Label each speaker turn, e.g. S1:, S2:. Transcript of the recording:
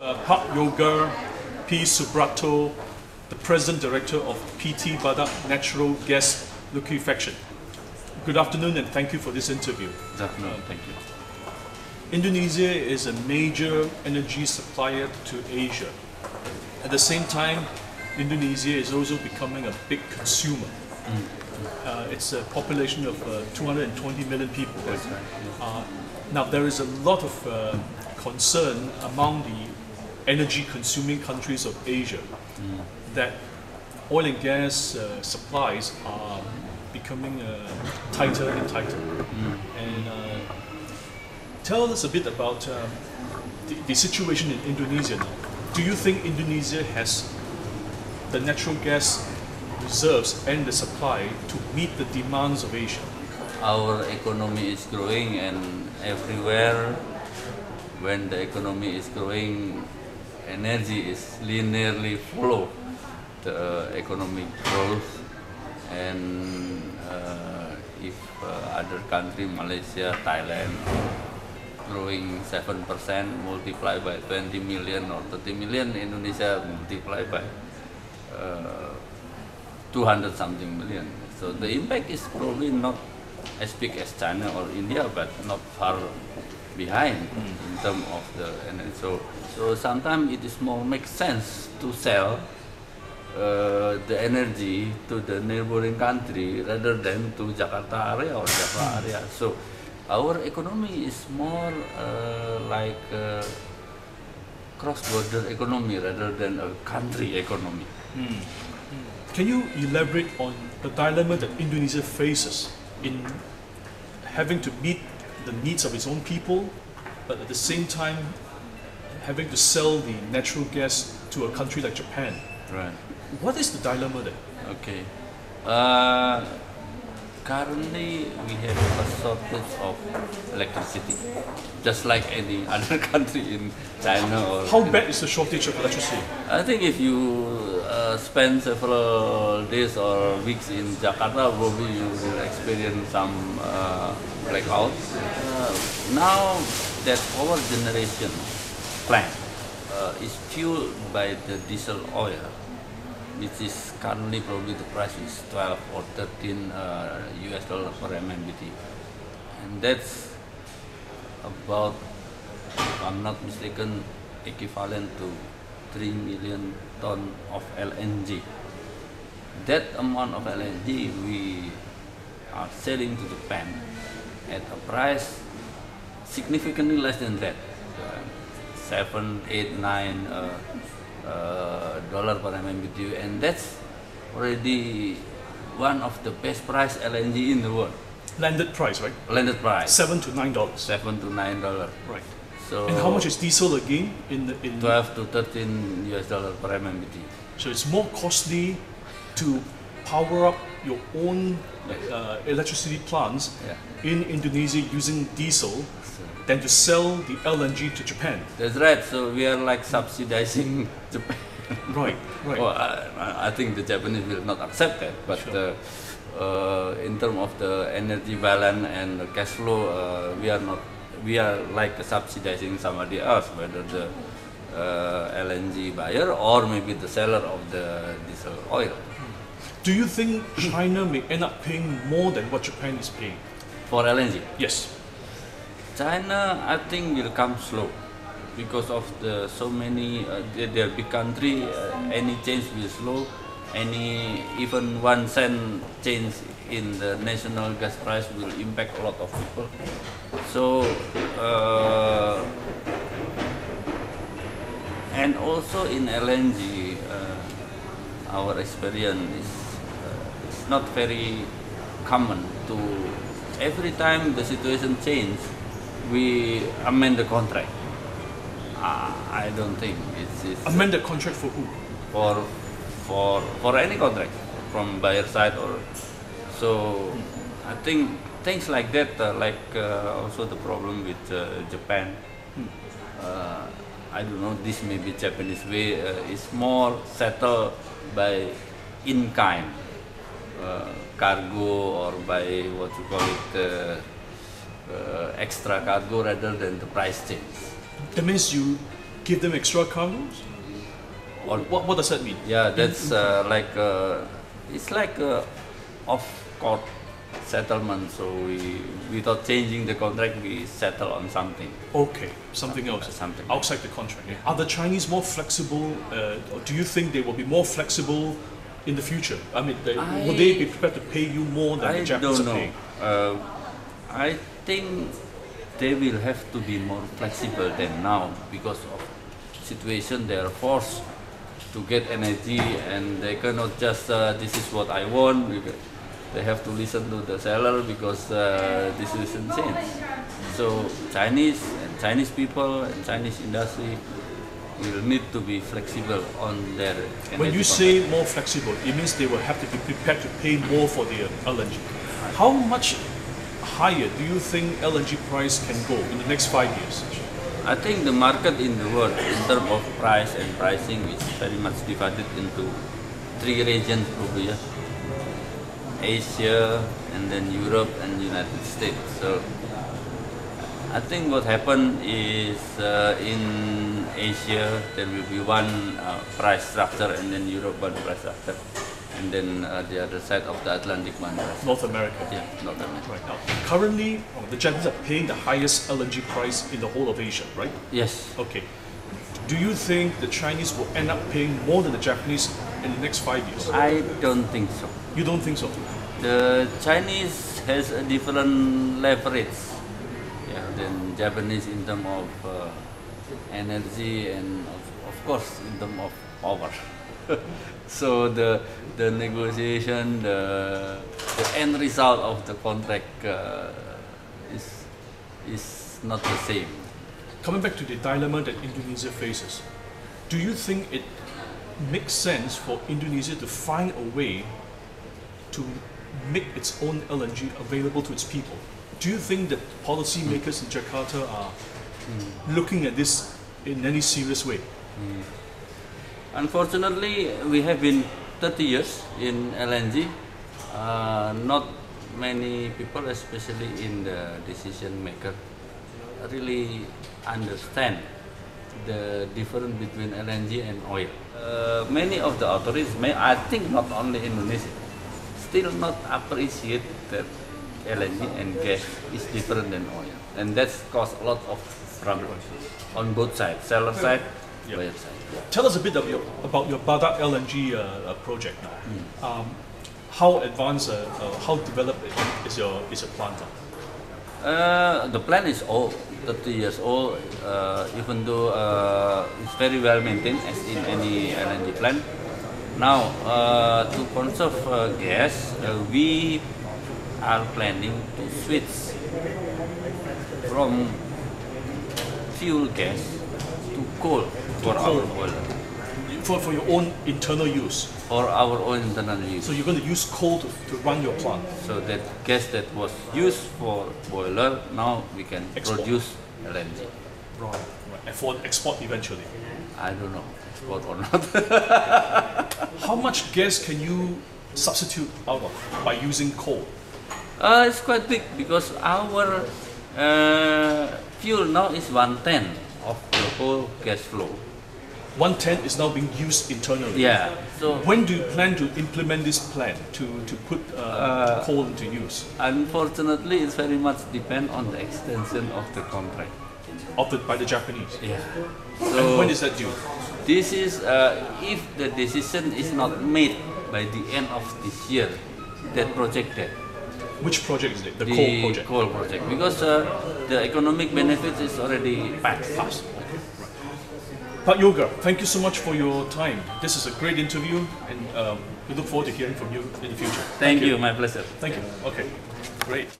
S1: Pak Yoga P. Suprapto, the President Director of PT Badak Natural Gas Liquefaction. Good afternoon and thank you for this interview.
S2: Good afternoon, thank you.
S1: Indonesia is a major energy supplier to Asia. At the same time, Indonesia is also becoming a big consumer. It's a population of 220 million people.
S2: That's right. Yeah.
S1: Now there is a lot of concern among the energy consuming countries of Asia that oil and gas supplies are becoming tighter and tighter. And tell us a bit about the situation in Indonesia now. Do you think Indonesia has the natural gas reserves and the supply to meet the demands of Asia?
S2: Our economy is growing, and everywhere when the economy is growing, energy is linearly follow the economic growth. And if other country, Malaysia, Thailand, growing 7%, multiply by 20 million or 30 million, Indonesia multiply by 200 something million. So the impact is probably not as big as China or India, but not far behind in terms of the energy. So sometimes it is more makes sense to sell the energy to the neighboring country rather than to Jakarta area or Java area. So our economy is more like a cross-border economy rather than a country economy.
S1: Can you elaborate on the dilemma that Indonesia faces in having to meet the needs of its own people, but at the same time having to sell the natural gas to a country like Japan?
S2: Right.
S1: What is the dilemma there?
S2: Okay. Currently, we have a shortage of electricity, just like any other country in China. Or
S1: How bad is the shortage of electricity?
S2: I think if you spend several days or weeks in Jakarta, probably you will experience some blackout. Now that our generation plant is fueled by the diesel oil, which is currently probably the price is 12 or 13 US dollar per MMBTU, and that's about, if I'm not mistaken, equivalent to 3 million ton of LNG. That amount of LNG we are selling to Japan at a price significantly less than that, 7, 8, 9 dollar per MMBTU, and that's already one of the best price LNG in the world.
S1: Landed price, right?
S2: Landed price.
S1: $7 to $9.
S2: $7 to $9.
S1: Right.
S2: So
S1: And how much is diesel again? In
S2: 12 to 13 US dollar per MMBTU.
S1: So it's more costly to power up your own electricity plants in Indonesia using diesel than to sell the LNG to Japan.
S2: That's right. So we are like subsidizing Japan.
S1: Right, right.
S2: Well, I think the Japanese will not accept that, but
S1: Sure.
S2: in terms of the energy balance and the cash flow, we are not. We are like subsidizing somebody else, whether the LNG buyer or maybe the seller of the diesel oil.
S1: Do you think China may end up paying more than what Japan is paying?
S2: For LNG,
S1: Yes.
S2: China, I think, will come slow because of the so many. They're big country. Any change will slow. Even 1 cent change in the national gas price will impact a lot of people. So and also in LNG, our experience is not very common to every time the situation change, we amend the contract. I don't think it's
S1: Amend the contract for who?
S2: for any contract from buyer side or so. I think things like that, also the problem with Japan. I don't know. This may be Japanese way. Is more settled by in kind cargo or by what you call it extra cargo rather than the price change.
S1: That means you give them extra cargoes? What does that mean?
S2: Yeah, that's it's like a off-court settlement. So without changing the contract, we settle on something.
S1: Okay, something else.
S2: Something
S1: outside the contract. Yeah. Are the Chinese more flexible? Or do you think they will be more flexible in the future? I mean, will they be prepared to pay you more than the Japanese are paying?
S2: I think they will have to be more flexible than now because of situation. They are forced to get energy, and they cannot just this is what I want. They have to listen to the seller because this isn't change. So Chinese people and Chinese industry will need to be flexible on their energy.
S1: When you say more flexible, it means they will have to be prepared to pay more for their LNG. How much higher do you think LNG price can go in the next 5 years?
S2: I think the market in the world, in terms of price and pricing, is very much divided into 3 regions probably. Yeah? Asia, and then Europe and United States. So I think what happened is in Asia there will be one price structure, and then Europe one price structure, and then the other side of the Atlantic one.
S1: North America.
S2: Yeah, North America.
S1: Right now, currently the Japanese are paying the highest LNG price in the whole of Asia, right?
S2: Yes.
S1: Okay. Do you think the Chinese will end up paying more than the Japanese in the next 5 years?
S2: I don't think so.
S1: You don't think so?
S2: The Chinese has a different leverage, yeah, than Japanese in terms of energy and of course in terms of power. So the negotiation, the end result of the contract is not the same.
S1: Coming back to the dilemma that Indonesia faces, do you think it makes sense for Indonesia to find a way to make its own LNG available to its people? Do you think that policymakers in Jakarta are looking at this in any serious way?
S2: Unfortunately, we have been 30 years in LNG. Not many people, especially in the decision maker, really understand the difference between LNG and oil. Many of the authorities, I think not only Indonesia, still not appreciate that LNG and gas is different than oil, and that's caused a lot of trouble on both sides, seller side, buyer side.
S1: Tell us a bit about your Badak LNG project now. How advanced, how developed is your plant?
S2: The plant is old, 30 years old, even though it's very well maintained as in any LNG plant. Now, to conserve gas, we are planning to switch from fuel gas to coal for our boiler.
S1: For your own internal use?
S2: For our own internal use.
S1: So you're going to use coal to run your plant?
S2: So that gas that was used for boiler, now we can produce LNG.
S1: Right. And for export eventually?
S2: I don't know, export or not.
S1: How much gas can you substitute out of by using coal?
S2: It's quite big because our fuel now is 1/10 of the whole gas flow.
S1: 1/10 is now being used internally.
S2: Yeah. So
S1: when do you plan to implement this plan to put coal into use?
S2: Unfortunately, it's very much depend on the extension of the contract.
S1: By the Japanese?
S2: Yeah.
S1: So, and when is that due?
S2: This is if the decision is not made by the end of this year, that project dead.
S1: Which project is it? The coal project?
S2: Coal project, because the economic benefits is already passed.
S1: Pak Yoga, thank you so much for your time. This is a great interview, and we look forward to hearing from you in the future.
S2: Thank you, my pleasure.
S1: Thank you. Okay, great.